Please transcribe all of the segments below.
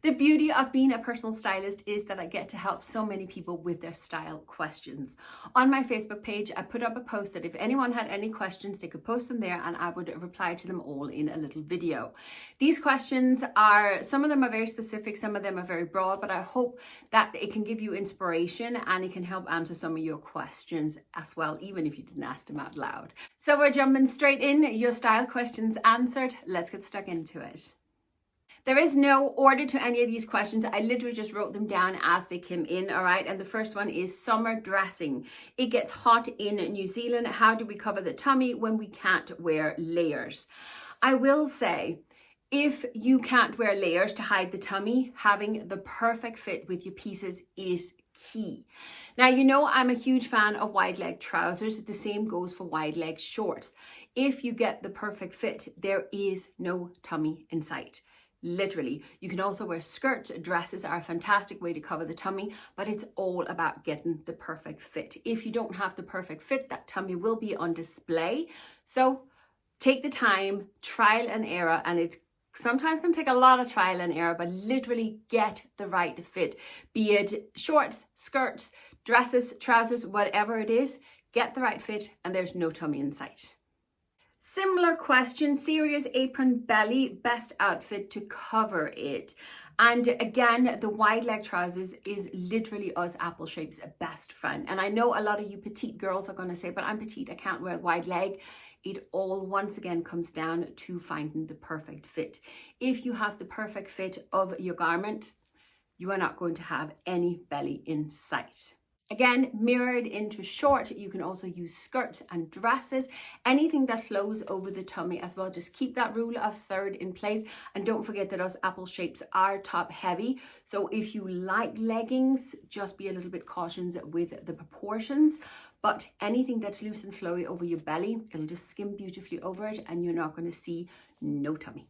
The beauty of being a personal stylist is that I get to help so many people with their style questions. On my Facebook page, I put up a post that if anyone had any questions, they could post them there and I would reply to them all in a little video. These questions are, some of them are very specific, some of them are very broad, but I hope that it can give you inspiration and it can help answer some of your questions as well, even if you didn't ask them out loud. So we're jumping straight in, your style questions answered. Let's get stuck into it. There is no order to any of these questions. I literally just wrote them down as they came in, all right? And the first one is summer dressing. It gets hot in New Zealand. How do we cover the tummy when we can't wear layers? I will say, if you can't wear layers to hide the tummy, having the perfect fit with your pieces is key. Now, you know I'm a huge fan of wide leg trousers. The same goes for wide leg shorts. If you get the perfect fit, there is no tummy in sight. Literally. You can also wear skirts. Dresses are a fantastic way to cover the tummy, but it's all about getting the perfect fit. If you don't have the perfect fit, that tummy will be on display. So take the time, trial and error, and it sometimes can take a lot of trial and error, but literally get the right fit. Be it shorts, skirts, dresses, trousers, whatever it is, get the right fit and there's no tummy in sight. Similar question, serious apron belly, best outfit to cover it. And again, the wide leg trousers is literally us apple shapes best friend. And I know a lot of you petite girls are going to say, but I'm petite, I can't wear wide leg. It all once again comes down to finding the perfect fit. If you have the perfect fit of your garment, you are not going to have any belly in sight. Again, mirrored into short, you can also use skirts and dresses, anything that flows over the tummy as well. Just keep that rule of third in place. And don't forget that us apple shapes are top heavy. So if you like leggings, just be a little bit cautious with the proportions. But anything that's loose and flowy over your belly, it'll just skim beautifully over it and you're not going to see no tummy.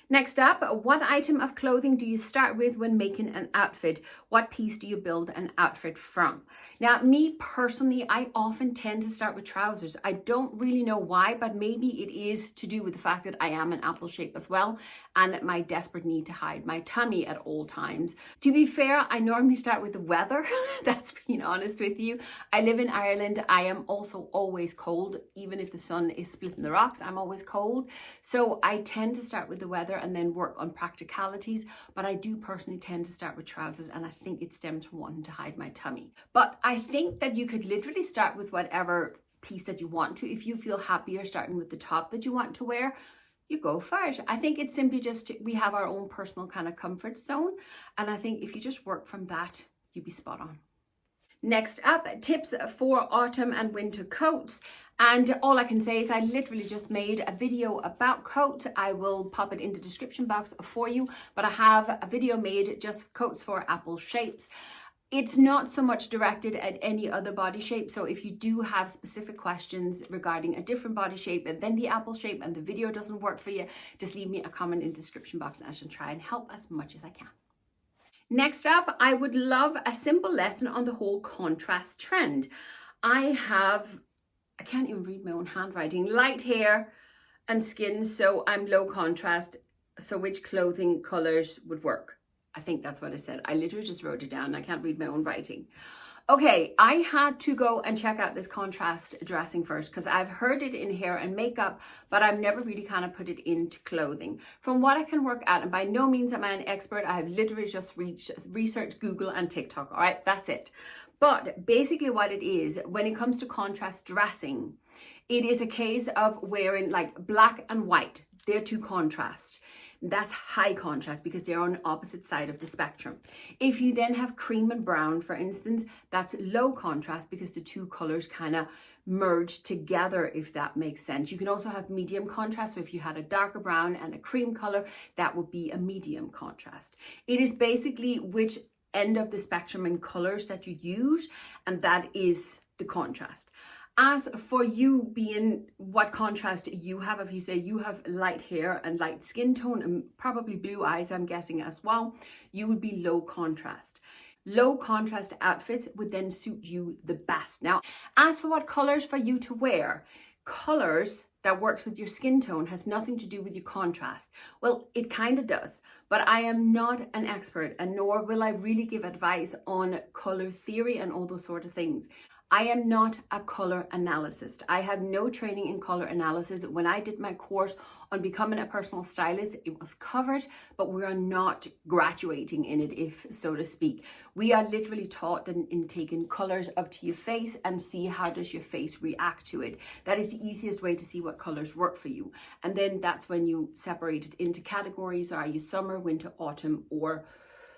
Next up, what item of clothing do you start with when making an outfit? What piece do you build an outfit from? Now, me personally, I often tend to start with trousers. I don't really know why, but maybe it is to do with the fact that I am an apple shape as well and my desperate need to hide my tummy at all times. To be fair, I normally start with the weather. That's being honest with you. I live in Ireland. I am also always cold. Even if the sun is splitting the rocks, I'm always cold. So I tend to start with the weather and then work on practicalities, but I do personally tend to start with trousers and I think it stems from wanting to hide my tummy. But I think that you could literally start with whatever piece that you want to. If you feel happier starting with the top that you want to wear, you go for it. I think it's simply just, we have our own personal kind of comfort zone. And I think if you just work from that, you'd be spot on. Next up, tips for autumn and winter coats. And all I can say is I literally just made a video about coat. I will pop it in the description box for you, but I have a video made just coats for apple shapes. It's not so much directed at any other body shape. So if you do have specific questions regarding a different body shape and then the apple shape and the video doesn't work for you, just leave me a comment in the description box and I shall try and help as much as I can. Next up, I would love a simple lesson on the whole contrast trend. I can't even read my own handwriting, light hair and skin, so I'm low contrast. So which clothing colors would work? I think that's what I said. I literally just wrote it down. I can't read my own writing. Okay, I had to go and check out this contrast dressing first because I've heard it in hair and makeup, but I've never really kind of put it into clothing. From what I can work out, and by no means am I an expert, I have literally just researched Google and TikTok. All right, that's it. But basically what it is, when it comes to contrast dressing, it is a case of wearing like black and white. They're two contrasts. That's high contrast because they're on the opposite side of the spectrum. If you then have cream and brown, for instance, that's low contrast because the two colors kind of merge together, if that makes sense. You can also have medium contrast. So if you had a darker brown and a cream color, that would be a medium contrast. It is basically which end of the spectrum in colors that you use, and that is the contrast. As for you being what contrast you have, if you say you have light hair and light skin tone and probably blue eyes, I'm guessing as well, you would be low contrast. Low contrast outfits would then suit you the best. Now, as for what colors for you to wear, colors that works with your skin tone has nothing to do with your contrast. Well, it kind of does, but I am not an expert, and nor will I really give advice on color theory and all those sort of things. I am not a color analyst. I have no training in color analysis. When I did my course on becoming a personal stylist, it was covered, but we are not graduating in it, if so to speak. We are literally taught in taking colors up to your face and see how does your face react to it. That is the easiest way to see what colors work for you. And then that's when you separate it into categories. Are you summer, winter, autumn, or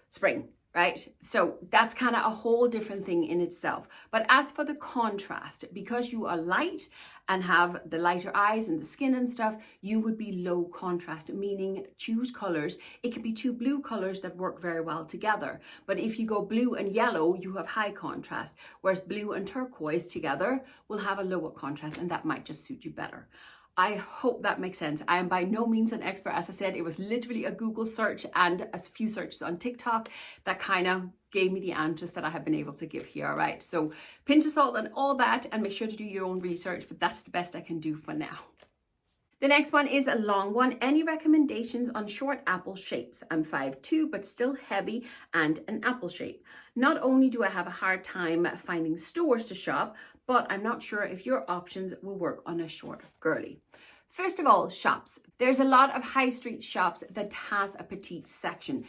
spring? Right? So that's kind of a whole different thing in itself. But as for the contrast, because you are light and have the lighter eyes and the skin and stuff, you would be low contrast, meaning choose colors. It could be two blue colors that work very well together. But if you go blue and yellow, you have high contrast, whereas blue and turquoise together will have a lower contrast, and that might just suit you better. I hope that makes sense. I am by no means an expert. As I said, it was literally a Google search and a few searches on TikTok that kind of gave me the answers that I have been able to give here, all right? So pinch of salt and all that, and make sure to do your own research, but that's the best I can do for now. The next one is a long one. Any recommendations on short apple shapes? I'm 5'2", but still heavy and an apple shape. Not only do I have a hard time finding stores to shop, but I'm not sure if your options will work on a short girly. First of all, shops. There's a lot of high street shops that has a petite section,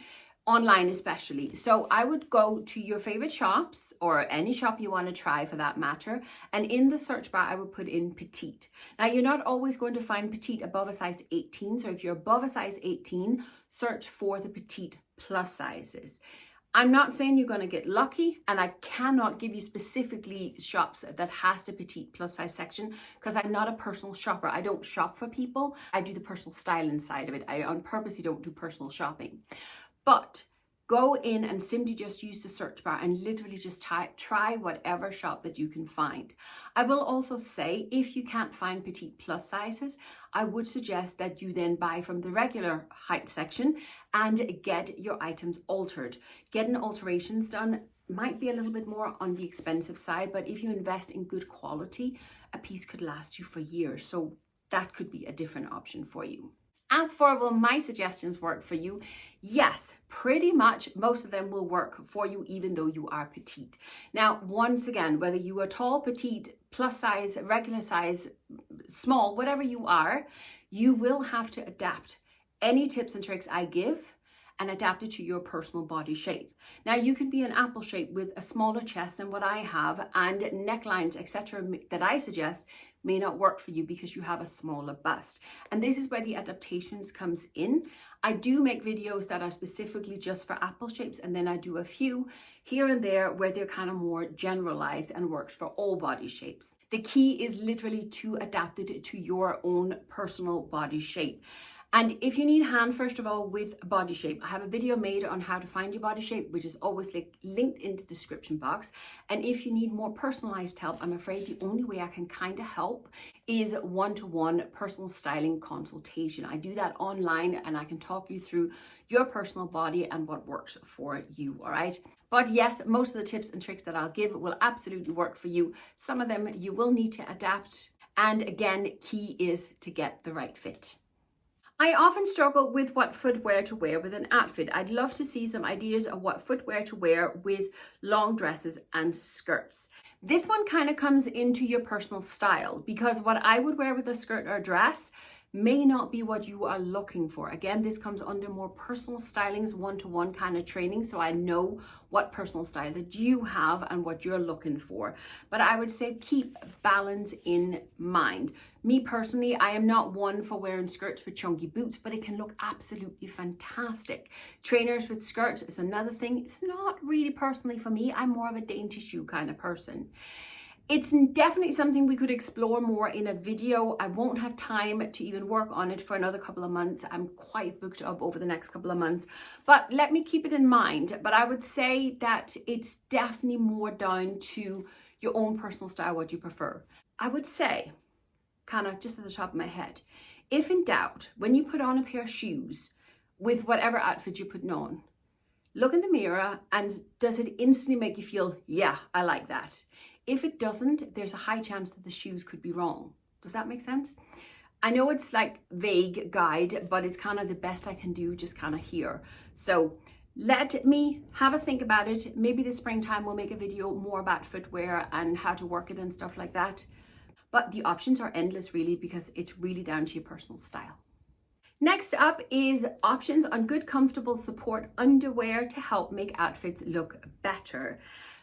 online especially. So I would go to your favorite shops, or any shop you want to try for that matter, and in the search bar I would put in petite. Now you're not always going to find petite above a size 18, so if you're above a size 18, search for the petite plus sizes. I'm not saying you're going to get lucky, and I cannot give you specifically shops that has the petite plus size section because I'm not a personal shopper. I don't shop for people. I do the personal styling side of it. I on purposely don't do personal shopping. But go in and simply just use the search bar and literally just try whatever shop that you can find. I will also say, if you can't find petite plus sizes, I would suggest that you then buy from the regular height section and get your items altered. Getting alterations done might be a little bit more on the expensive side, but if you invest in good quality, a piece could last you for years. So that could be a different option for you. As for will my suggestions work for you? Yes, pretty much most of them will work for you even though you are petite. Now, once again, whether you are tall, petite, plus size, regular size, small, whatever you are, you will have to adapt any tips and tricks I give and adapt it to your personal body shape. Now you can be an apple shape with a smaller chest than what I have, and necklines, etc. that I suggest may not work for you because you have a smaller bust. And this is where the adaptations comes in. I do make videos that are specifically just for apple shapes, and then I do a few here and there where they're kind of more generalized and works for all body shapes. The key is literally to adapt it to your own personal body shape. And if you need a hand, first of all, with body shape, I have a video made on how to find your body shape, which is always linked in the description box. And if you need more personalized help, I'm afraid the only way I can kind of help is one-to-one personal styling consultation. I do that online and I can talk you through your personal body and what works for you, all right? But yes, most of the tips and tricks that I'll give will absolutely work for you. Some of them you will need to adapt. And again, key is to get the right fit. I often struggle with what footwear to wear with an outfit. I'd love to see some ideas of what footwear to wear with long dresses and skirts. This one kind of comes into your personal style, because what I would wear with a skirt or dress may not be what you are looking for. Again, this comes under more personal stylings, one-to-one kind of training, so I know what personal style that you have and what you're looking for. But I would say keep balance in mind. Me personally, I am not one for wearing skirts with chunky boots, but it can look absolutely fantastic. Trainers with skirts is another thing. It's not really personally for me. I'm more of a dainty shoe kind of person. It's definitely something we could explore more in a video. I won't have time to even work on it for another couple of months. I'm quite booked up over the next couple of months, but let me keep it in mind. But I would say that it's definitely more down to your own personal style, what you prefer. I would say, kind of just at the top of my head, if in doubt, when you put on a pair of shoes with whatever outfit you're putting on, look in the mirror and does it instantly make you feel, yeah, I like that? If it doesn't, there's a high chance that the shoes could be wrong. Does that make sense? I know it's like vague guide, but it's kind of the best I can do just kind of here. So let me have a think about it. Maybe this springtime we'll make a video more about footwear and how to work it and stuff like that. But the options are endless really, because it's really down to your personal style. Next up is options on good, comfortable support underwear to help make outfits look better.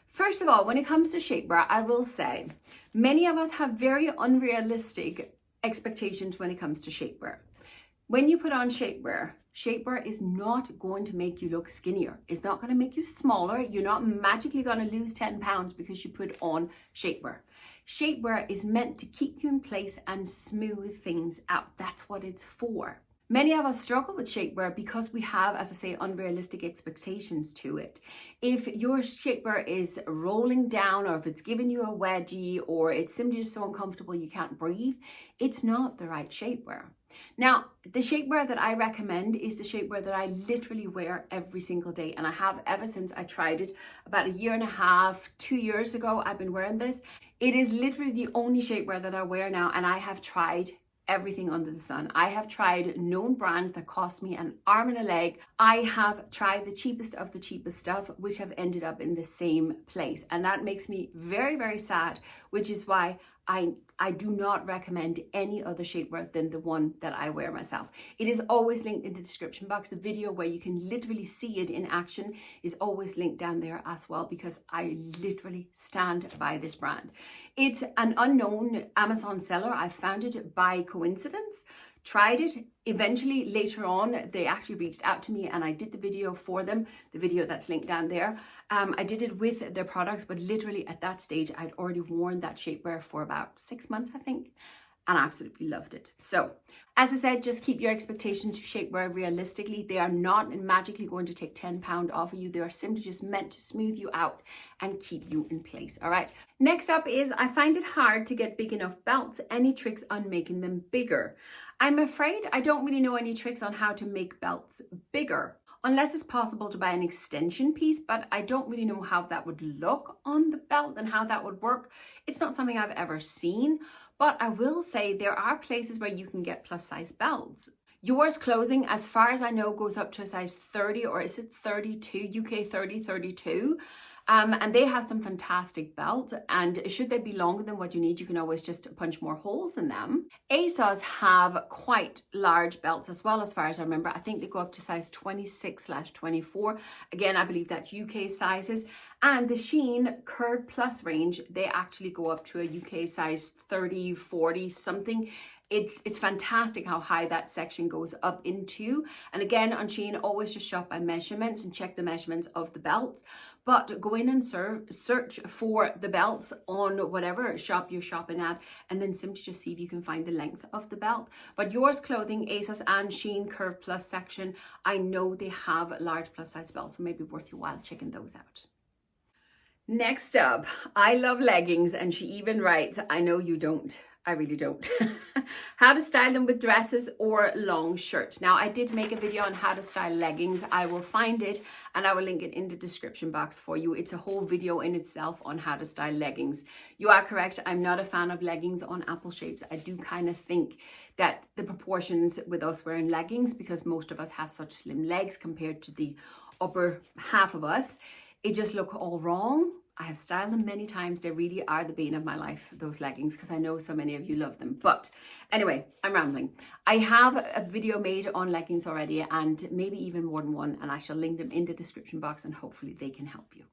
First of all, when it comes to shapewear, I will say many of us have very unrealistic expectations when it comes to shapewear. When you put on shapewear, shapewear is not going to make you look skinnier. It's not going to make you smaller. You're not magically going to lose 10 pounds because you put on shapewear. Shapewear is meant to keep you in place and smooth things out. That's what it's for. Many of us struggle with shapewear because we have, as I say, unrealistic expectations to it. If your shapewear is rolling down, or if it's giving you a wedgie, or it's simply just so uncomfortable you can't breathe, it's not the right shapewear. Now, the shapewear that I recommend is the shapewear that I literally wear every single day, and I have ever since I tried it about 1.5 years, 2 years ago. I've been wearing this. It is literally the only shapewear that I wear now, and I have tried everything under the sun. I have tried known brands that cost me an arm and a leg. I have tried the cheapest of the cheapest stuff, which have ended up in the same place. And that makes me very, very sad, which is why I do not recommend any other shapewear than the one that I wear myself. It is always linked in the description box. The video where you can literally see it in action is always linked down there as well, because I literally stand by this brand. It's an unknown Amazon seller. I found it by coincidence, tried it. Eventually, later on, they actually reached out to me and I did the video for them, the video that's linked down there. I did it with their products, but literally at that stage, I'd already worn that shapewear for about 6 months, I think, and I absolutely loved it. So, as I said, just keep your expectations to shapewear realistically. They are not magically going to take 10 pounds off of you. They are simply just meant to smooth you out and keep you in place, all right? Next up is, I find it hard to get big enough belts. Any tricks on making them bigger? I'm afraid I don't really know any tricks on how to make belts bigger, unless it's possible to buy an extension piece, but I don't really know how that would look on the belt and how that would work. It's not something I've ever seen, but I will say there are places where you can get plus size belts. Yours Clothing, as far as I know, goes up to a size 30, or is it 32, UK 30, 32. And they have some fantastic belts, and should they be longer than what you need, you can always just punch more holes in them. ASOS have quite large belts as well, as far as I remember. I think they go up to size 26/24. Again, I believe that's UK sizes. And the Shein Curve Plus range, they actually go up to a UK size 30, 40 something. It's fantastic how high that section goes up into. And again, on Shein, always just shop by measurements and check the measurements of the belts. But go in and search for the belts on whatever shop you're shopping at, and then simply just see if you can find the length of the belt. But Yours Clothing, ASOS and Shein Curve Plus section, I know they have large plus size belts, so maybe worth your while checking those out. Next up, I love leggings, and she even writes, I know you don't. I really don't. How to style them with dresses or long shirts. Now, I did make a video on how to style leggings. I will find it and I will link it in the description box for you. It's a whole video in itself on how to style leggings. You are correct. I'm not a fan of leggings on apple shapes. I do kind of think that the proportions with us wearing leggings, because most of us have such slim legs compared to the upper half of us, it just look all wrong. I have styled them many times. They really are the bane of my life, those leggings, because I know so many of you love them. But anyway, I'm rambling. I have a video made on leggings already, and maybe even more than one, and I shall link them in the description box, and hopefully they can help you.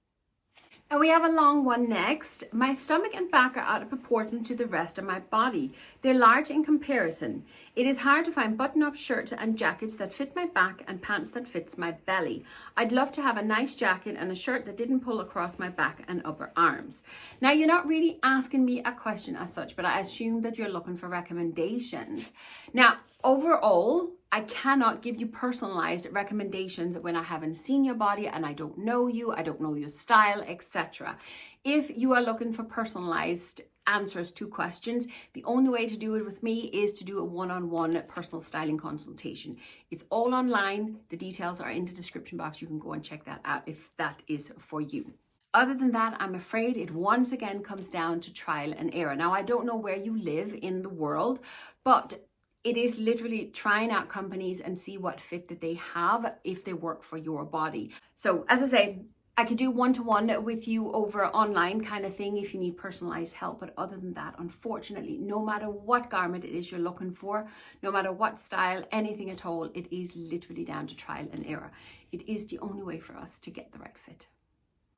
And we have a long one next. My stomach and back are out of proportion to the rest of my body. They're large in comparison. It is hard to find button-up shirts and jackets that fit my back and pants that fits my belly. I'd love to have a nice jacket and a shirt that didn't pull across my back and upper arms. Now, you're not really asking me a question as such, but I assume that you're looking for recommendations. Now, overall, I cannot give you personalized recommendations when I haven't seen your body and I don't know you, I don't know your style, etc. If you are looking for personalized answers to questions, the only way to do it with me is to do a one-on-one personal styling consultation. It's all online. The details are in the description box. You can go and check that out if that is for you. Other than that, I'm afraid it once again comes down to trial and error. Now, I don't know where you live in the world, but It is literally trying out companies and see what fit that they have if they work for your body. So as I say, I could do one-to-one with you over online kind of thing if you need personalized help. But other than that, unfortunately, no matter what garment it is you're looking for, no matter what style, anything at all, it is literally down to trial and error. It is the only way for us to get the right fit.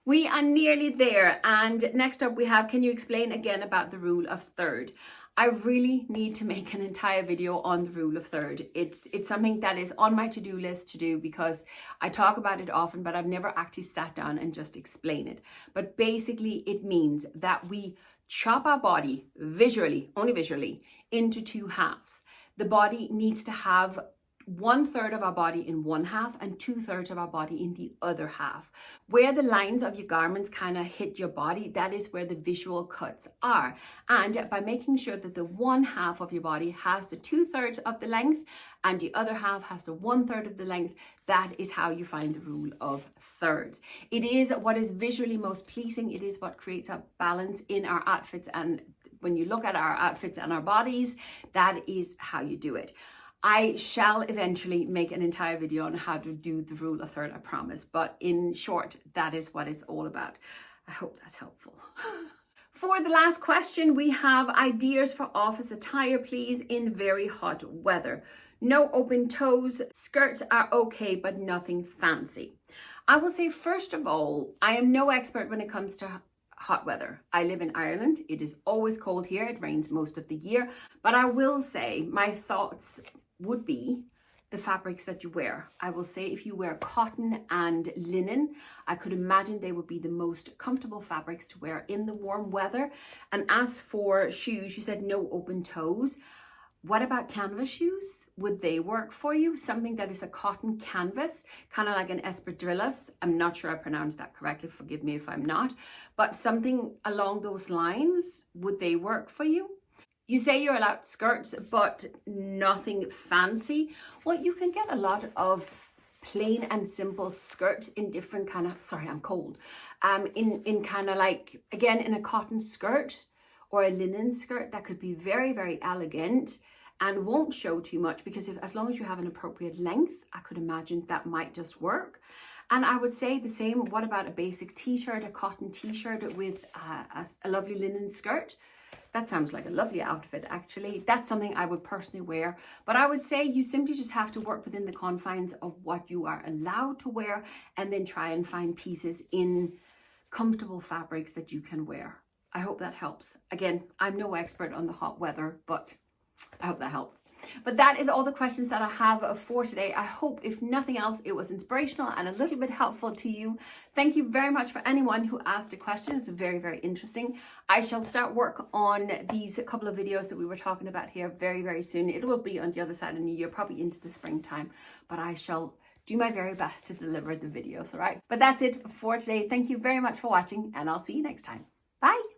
We are nearly there. And next up we have, can you explain again about the rule of third? I really need to make an entire video on the rule of third. It's something that is on my to-do list to do because I talk about it often, but I've never actually sat down and just explain it. But basically it means that we chop our body visually, only visually, into two halves. The body needs to have 1/3 of our body in one half and 2/3 of our body in the other half. Where the lines of your garments kind of hit your body, that is where the visual cuts are. And by making sure that the one half of your body has the 2/3 of the length and the other half has the 1/3 of the length, that is how you find the rule of thirds. It is what is visually most pleasing. It is what creates a balance in our outfits. And when you look at our outfits and our bodies, that is how you do it. I shall eventually make an entire video on how to do the rule of third, I promise. But in short, that is what it's all about. I hope that's helpful. For the last question, we have ideas for office attire, please, in very hot weather. No open toes, skirts are okay, but nothing fancy. I will say, first of all, I am no expert when it comes to hot weather. I live in Ireland. It is always cold here. It rains most of the year. But I will say my thoughts would be the fabrics that you wear. I will say if you wear cotton and linen, I could imagine they would be the most comfortable fabrics to wear in the warm weather. And as for shoes, you said no open toes. What about canvas shoes? Would they work for you? Something that is a cotton canvas, kind of like an espadrilles. I'm not sure I pronounced that correctly. Forgive me if I'm not. But something along those lines, would they work for you? You say you're allowed skirts, but nothing fancy. Well, you can get a lot of plain and simple skirts in different kind of, sorry, I'm cold. In kind of like, again, in a cotton skirt or a linen skirt that could be very, very elegant and won't show too much because as long as you have an appropriate length, I could imagine that might just work. And I would say the same, what about a basic t-shirt, a cotton t-shirt with a lovely linen skirt? That sounds like a lovely outfit, actually. That's something I would personally wear. But I would say you simply just have to work within the confines of what you are allowed to wear and then try and find pieces in comfortable fabrics that you can wear. I hope that helps. Again, I'm no expert on the hot weather, but I hope that helps. But that is all the questions that I have for today. I hope, if nothing else, it was inspirational and a little bit helpful to you. Thank you very much for anyone who asked a question. It's very, very interesting. I shall start work on these couple of videos that we were talking about here very, very soon. It will be on the other side of New Year, probably into the springtime, but I shall do my very best to deliver the videos, all right? But that's it for today. Thank you very much for watching, and I'll see you next time. Bye.